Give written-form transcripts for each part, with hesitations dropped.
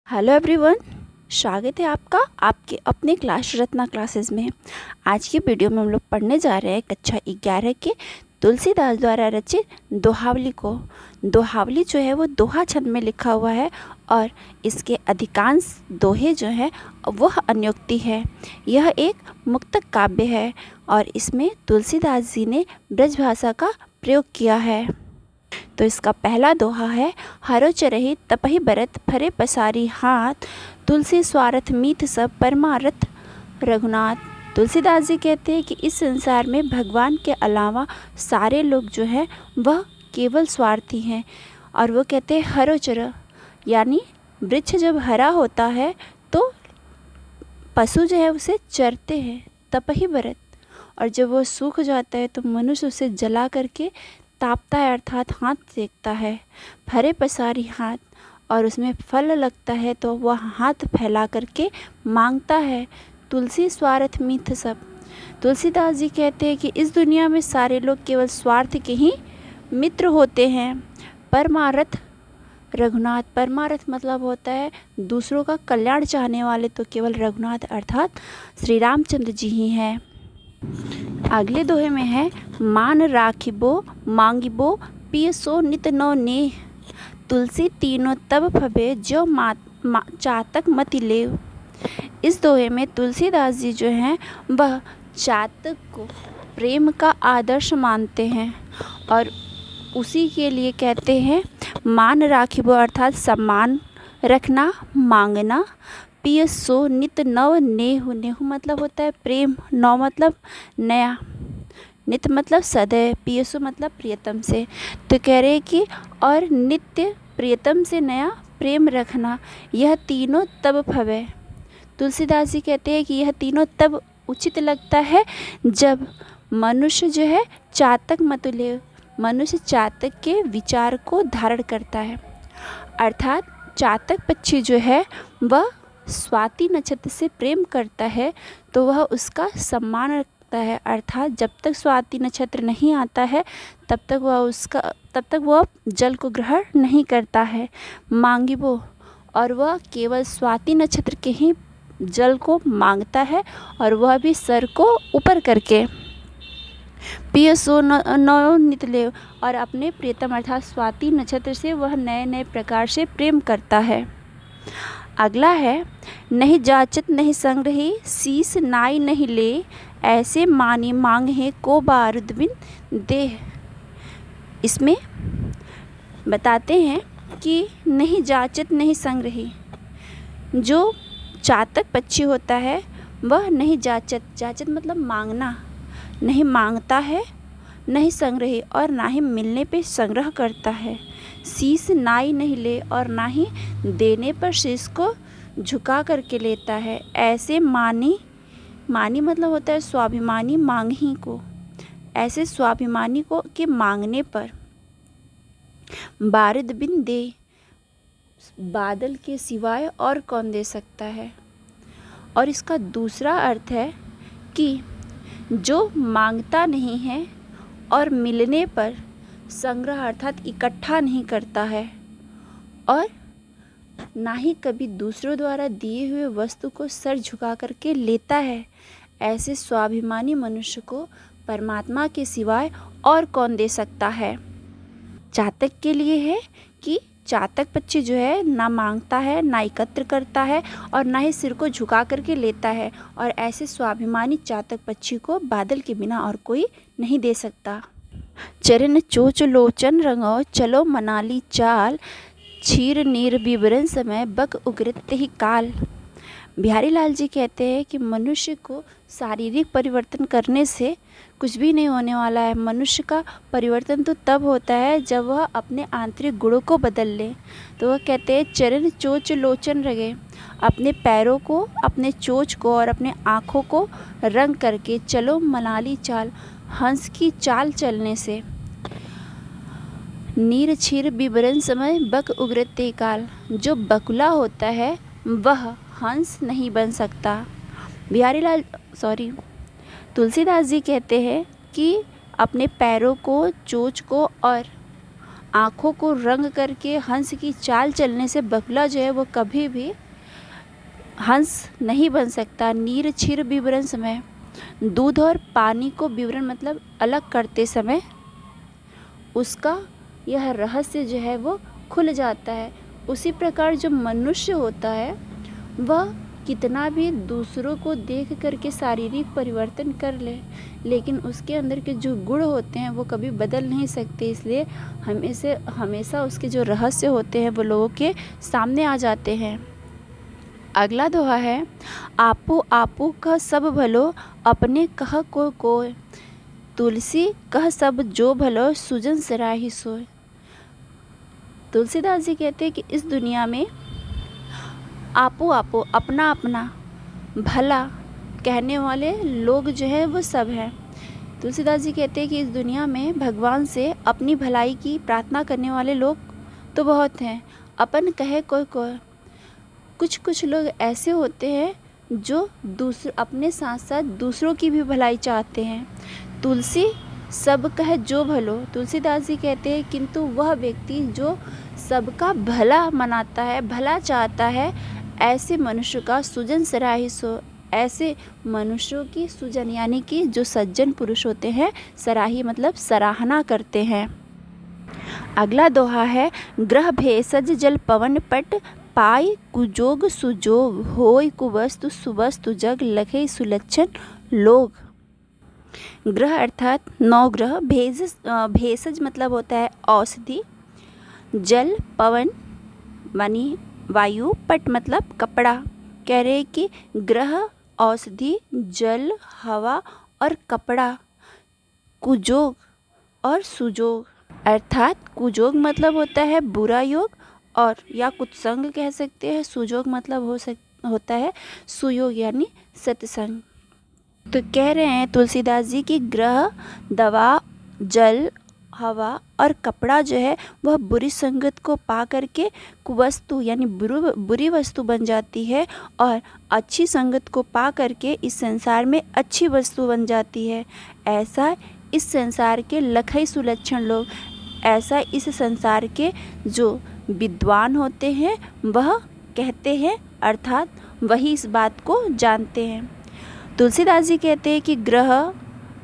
Hello everyone, स्वागत है आपका आपके अपने क्लास रत्ना क्लासेस में। आज की वीडियो में हम लोग पढ़ने जा रहे हैं कक्षा 11 के तुलसीदास द्वारा रचित दोहावली को। दोहावली जो है वो दोहा छंद में लिखा हुआ है और इसके अधिकांश दोहे जो हैं वह अन्योक्ति है। यह एक मुक्तक काव्य है और इसमें तुलसीदास जी ने ब्रज भाषा का प्रयोग किया है। तो इसका पहला दोहा है, हरो चरहि तपहि बरत फरे पसारी हाथ, तुलसी स्वार्थ मीत सब परमारथ रघुनाथ। तुलसीदास जी कहते हैं कि इस संसार में भगवान के अलावा सारे लोग जो हैं वह केवल स्वार्थी हैं। और वो कहते हैं हरो चर, यानी वृक्ष जब हरा होता है तो पशु जो है उसे चरते हैं, तपहि बरत, और जब वो सूख जाता है तो मनुष्य उसे जला करके तापता है, अर्थात हाथ सेकता है। फरे पसारी हाथ, और उसमें फल लगता है तो वह हाथ फैला करके मांगता है। तुलसी स्वार्थ मीत सब, तुलसीदास जी कहते हैं कि इस दुनिया में सारे लोग केवल स्वार्थ के ही मित्र होते हैं। परमारथ रघुनाथ, परमारथ मतलब होता है दूसरों का कल्याण चाहने वाले, तो केवल रघुनाथ अर्थात श्री रामचंद्र जी ही हैं। अगले दोहे में है, मान राखिबो मांगिबो पियसो नित नौ नेह, तुलसी तीनों तब फबे जो चातक मति लेव। इस दोहे में तुलसीदास जी जो हैं वह चातक को प्रेम का आदर्श मानते हैं और उसी के लिए कहते हैं मान राखिबो अर्थात सम्मान रखना, मांगना, पियसो नित नव नेहु, नेहु मतलब होता है प्रेम, नौ मतलब नया, नित मतलब सदैव, पियसो मतलब प्रियतम से। तो कह रहे हैं कि और नित्य प्रियतम से नया प्रेम रखना, यह तीनों तब फवे। तुलसीदास जी कहते हैं कि यह तीनों तब उचित लगता है जब मनुष्य जो है चातक मतुल्य, मनुष्य चातक के विचार को धारण करता है। अर्थात चातक पक्षी जो है वह स्वाति नक्षत्र से प्रेम करता है तो वह उसका सम्मान रखता है। अर्थात जब तक स्वाति नक्षत्र नहीं आता है तब तक वह जल को ग्रहण नहीं करता है। मांगिबो, और वह केवल स्वाति नक्षत्र के ही जल को मांगता है और वह भी सर को ऊपर करके। पियसो नौ नित लेव, और अपने प्रियतम अर्थात स्वाति नक्षत्र से वह नए नए प्रकार से प्रेम करता है। अगला है, नहीं जाचत नहीं संग्रही शीस नाई नहीं ले, ऐसे मानी मांग है को बारूद बिन देह। इसमें बताते हैं कि नहीं जाचत नहीं संग्रही, जो चातक पक्षी होता है वह नहीं जाचत, जाचत मतलब मांगना, नहीं मांगता है, नहीं संग्रही और ना ही मिलने पे संग्रह करता है। शीश नाई नहीं ले, और ना ही देने पर शीश को झुका करके लेता है। ऐसे मानी, मानी मतलब होता है स्वाभिमानी मांगही को, ऐसे स्वाभिमानी को के मांगने पर बारिद बिन दे, बादल के सिवाय और कौन दे सकता है। और इसका दूसरा अर्थ है कि जो मांगता नहीं है और मिलने पर संग्रह अर्थात इकट्ठा नहीं करता है और ना ही कभी दूसरों द्वारा दिए हुए वस्तु को सर झुका करके लेता है, ऐसे स्वाभिमानी मनुष्य को परमात्मा के सिवाय और कौन दे सकता है। चातक के लिए है कि चातक पक्षी जो है ना मांगता है, ना एकत्र करता है और ना ही सिर को झुका करके लेता है, और ऐसे स्वाभिमानी चातक पक्षी को बादल के बिना और कोई नहीं दे सकता। चरण चोच लोचन रंगो चलो मनाली चाल, क्षीर नीर विवरण समय बक उग्रत ही काल। बिहारी लाल जी कहते हैं कि मनुष्य को शारीरिक परिवर्तन करने से कुछ भी नहीं होने वाला है। मनुष्य का परिवर्तन तो तब होता है जब वह अपने आंतरिक गुणों को बदल ले। तो वह कहते हैं चरण चोच लोचन रंगे, अपने पैरों को, अपने चोच को और अपने आँखों को रंग करके चलो मनाली चाल, हंस की चाल चलने से। नीर क्षीर विवरण समय बक उग्रते काल, जो बकुला होता है वह हंस नहीं बन सकता। तुलसीदास जी कहते हैं कि अपने पैरों को, चोंच को और आँखों को रंग करके हंस की चाल चलने से बगुला जो है वो कभी भी हंस नहीं बन सकता। नीर क्षीर विवरण समय, दूध और पानी को विवरण मतलब अलग करते समय उसका यह रहस्य जो है वो खुल जाता है। उसी प्रकार जो मनुष्य होता है वह कितना भी दूसरों को देख करके शारीरिक परिवर्तन कर ले, लेकिन उसके अंदर के जो गुण होते हैं वो कभी बदल नहीं सकते। इसलिए हमेशा उसके जो रहस्य होते हैं वो लोगों के सामने आ जाते हैं। अगला दोहा है, आपो आपो कह सब भलो, अपने कह कोय। तुलसी कह सब जो भलो, सुजन सराही सोय। तुलसीदास जी कहते हैं कि इस दुनिया में आपो आपो अपना अपना भला कहने वाले लोग जो है वो सब हैं। तुलसीदास जी कहते हैं कि इस दुनिया में भगवान से अपनी भलाई की प्रार्थना करने वाले लोग तो बहुत हैं, अपन कहे कोई कोई। कुछ लोग ऐसे होते हैं जो अपने साथ साथ दूसरों की भी भलाई चाहते हैं। तुलसी सब कहे जो भलो, तुलसीदास जी कहते हैं किंतु वह व्यक्ति जो सबका भला मनाता है, भला चाहता है, ऐसे मनुष्य का सुजन सराही सो। ऐसे मनुष्यों की सुजन यानी कि जो सज्जन पुरुष होते हैं, सराही मतलब सराहना करते हैं। अगला दोहा है, ग्रह भेषज जल पवन पट, पाई कुजोग सुजोग, होय कुवस्तु सुवस्तु जग, लखे सुलक्षण लोग। ग्रह अर्थात 9 ग्रह, भेषज मतलब होता है औषधि, जल पवन मानी वायु, पट मतलब कपड़ा। कह रहे कि ग्रह औषधि, जल, हवा और कपड़ा, कुजोग और सुजोग। अर्थात कुजोग मतलब होता है बुरा योग और या कुत्संग कह सकते हैं। सुजोग मतलब होता है सुयोग यानी सत्संग। तो कह रहे हैं तुलसीदास जी की ग्रह, दवा, जल, हवा और कपड़ा जो है वह बुरी संगत को पा करके कुवस्तु यानी बुरी वस्तु बन जाती है, और अच्छी संगत को पा करके इस संसार में अच्छी वस्तु बन जाती है। ऐसा इस संसार के लखई सुलक्षण लोग, ऐसा इस संसार के जो विद्वान होते हैं वह कहते हैं, अर्थात वही इस बात को जानते हैं। तुलसीदास जी कहते हैं कि ग्रह,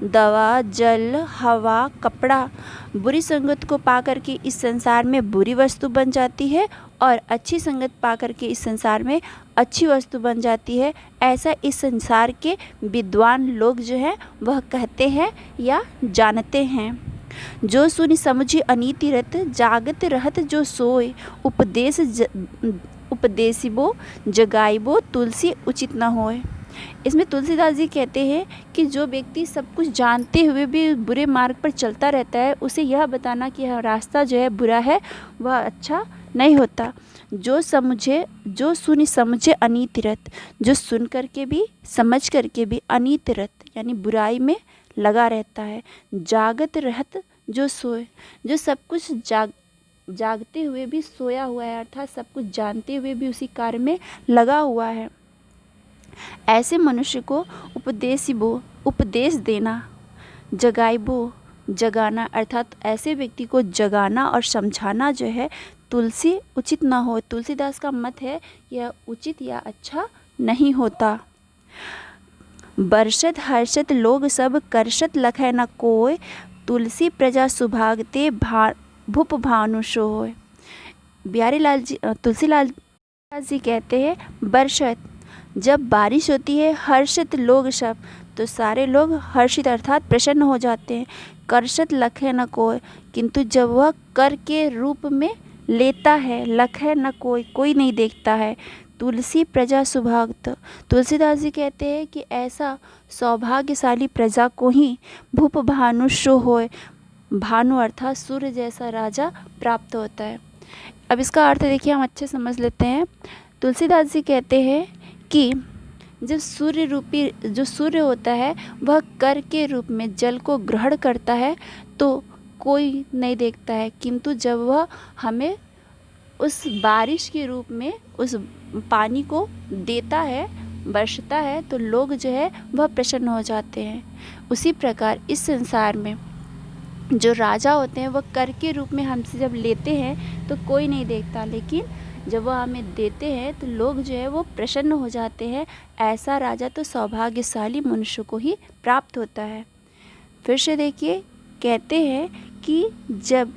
दवा, जल, हवा, कपड़ा बुरी संगत को पा करके इस संसार में बुरी वस्तु बन जाती है, और अच्छी संगत पा करके इस संसार में अच्छी वस्तु बन जाती है। ऐसा इस संसार के विद्वान लोग जो हैं वह कहते हैं या जानते हैं। जो सुनि समझी अनीति रत, जागत रहत जो सोय, उपदेसिबो जगाइबो, तुलसी उचित न होय। इसमें तुलसीदास जी कहते हैं कि जो व्यक्ति सब कुछ जानते हुए भी बुरे मार्ग पर चलता रहता है, उसे यह बताना कि यह रास्ता जो है बुरा है, वह अच्छा नहीं होता। जो सुनी समझे अनीति रत, जो सुन करके भी समझ करके भी अनीति रत यानी बुराई में लगा रहता है। जागत रहत जो सोए, जो सब कुछ जागते हुए भी सोया हुआ है, अर्थात सब कुछ जानते हुए भी उसी कार्य में लगा हुआ है। ऐसे मनुष्य को उपदेश देना, जगाइबो जगाना, अर्थात ऐसे व्यक्ति को जगाना और समझाना जो है तुलसी उचित ना हो। तुलसीदास का मत है यह उचित या अच्छा नहीं होता। बरसत हर्षत लोग सब, करसत लखै न कोय, तुलसी प्रजा सुभागते भूप भानु सोय। तुलसीलाल जी कहते हैं, बरसत जब बारिश होती है, हर्षित लोग सब, तो सारे लोग हर्षित अर्थात प्रसन्न हो जाते हैं। करसत लखे न कोय, किंतु जब वह कर के रूप में लेता है, लखे न कोई नहीं देखता है। तुलसी प्रजा सुभागत, तुलसीदास जी कहते हैं कि ऐसा सौभाग्यशाली प्रजा को ही भूप भानु शो होय, भानु अर्थात सूर्य जैसा राजा प्राप्त होता है। अब इसका अर्थ देखिए हम अच्छे समझ लेते हैं। तुलसीदास जी कहते हैं कि जब जो सूर्य होता है वह कर के रूप में जल को ग्रहण करता है तो कोई नहीं देखता है, किंतु जब वह हमें उस बारिश के रूप में उस पानी को देता है, बरसता है, तो लोग जो है वह प्रसन्न हो जाते हैं। उसी प्रकार इस संसार में जो राजा होते हैं वह कर के रूप में हमसे जब लेते हैं तो कोई नहीं देखता, लेकिन जब वह हमें देते हैं तो लोग जो है वो प्रसन्न हो जाते हैं। ऐसा राजा तो सौभाग्यशाली मनुष्य को ही प्राप्त होता है। फिर से देखिए, कहते हैं कि जब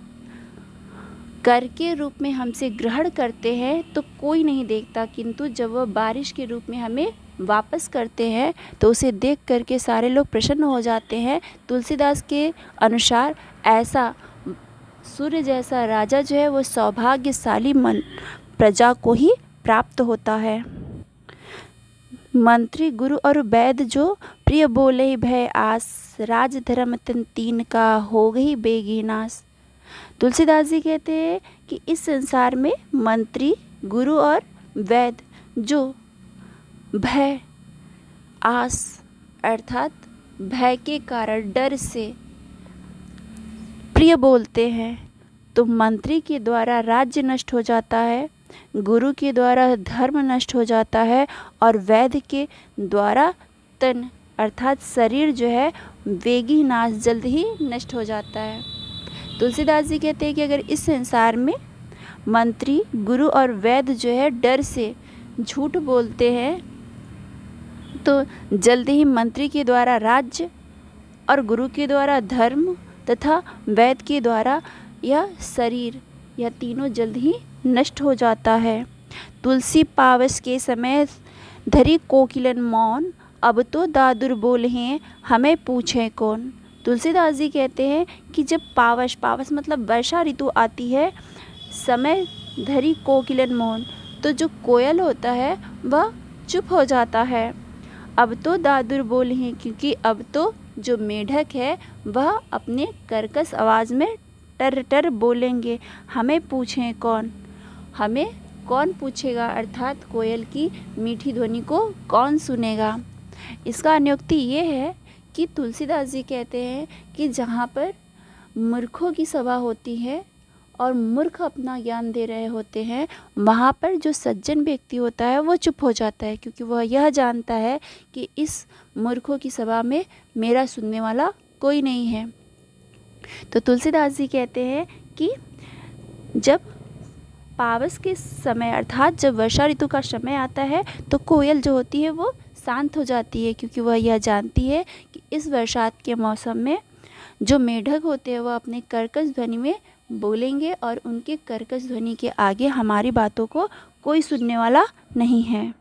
कर के रूप में हमसे ग्रहण करते हैं तो कोई नहीं देखता, किंतु जब वह बारिश के रूप में हमें वापस करते हैं तो उसे देख करके सारे लोग प्रसन्न हो जाते हैं। तुलसीदास के अनुसार ऐसा सूर्य जैसा राजा जो है वो सौभाग्यशाली प्रजा को ही प्राप्त होता है। मंत्री गुरु और वैद्य जो प्रिय बोले भय आस, राज धर्म तन तीन का हो गई बेगी नाश। तुलसीदास जी कहते हैं कि इस संसार में मंत्री गुरु और वैद्य जो भय आस अर्थात भय के कारण डर से प्रिय बोलते हैं, तो मंत्री के द्वारा राज्य नष्ट हो जाता है, गुरु के द्वारा धर्म नष्ट हो जाता है और वैद्य के द्वारा तन अर्थात शरीर जो है वेगी नाश जल्द ही नष्ट हो जाता है। तुलसीदास जी कहते हैं कि अगर इस संसार में मंत्री गुरु और वैद्य जो है डर से झूठ बोलते हैं तो जल्दी ही मंत्री के द्वारा राज्य और गुरु के द्वारा धर्म तथा वैद्य के द्वारा यह शरीर, यह तीनों जल्द ही नष्ट हो जाता है। तुलसी पावस के समय धरी कोकिलन मौन, अब तो दादुर बोले हैं हमें पूछे कौन। तुलसीदास जी कहते हैं कि जब पावस मतलब वर्षा ऋतु आती है, समय धरी कोकिलन मौन, तो जो कोयल होता है वह चुप हो जाता है। अब तो दादुर बोले हैं, क्योंकि अब तो जो मेढक है वह अपने कर्कश आवाज़ में टर टर बोलेंगे, हमें पूछें कौन, हमें कौन पूछेगा, अर्थात कोयल की मीठी ध्वनि को कौन सुनेगा। इसका अनुक्ति ये है कि तुलसीदास जी कहते हैं कि जहाँ पर मूर्खों की सभा होती है और मूर्ख अपना ज्ञान दे रहे होते हैं, वहाँ पर जो सज्जन व्यक्ति होता है वो चुप हो जाता है, क्योंकि वह यह जानता है कि इस मूर्खों की सभा में मेरा सुनने वाला कोई नहीं है। तो तुलसीदास जी कहते हैं कि जब पावस के समय अर्थात जब वर्षा ऋतु का समय आता है तो कोयल जो होती है वो शांत हो जाती है, क्योंकि वह यह जानती है कि इस बरसात के मौसम में जो मेढक होते हैं वह अपने कर्कश ध्वनि में बोलेंगे और उनके कर्कश ध्वनि के आगे हमारी बातों को कोई सुनने वाला नहीं है।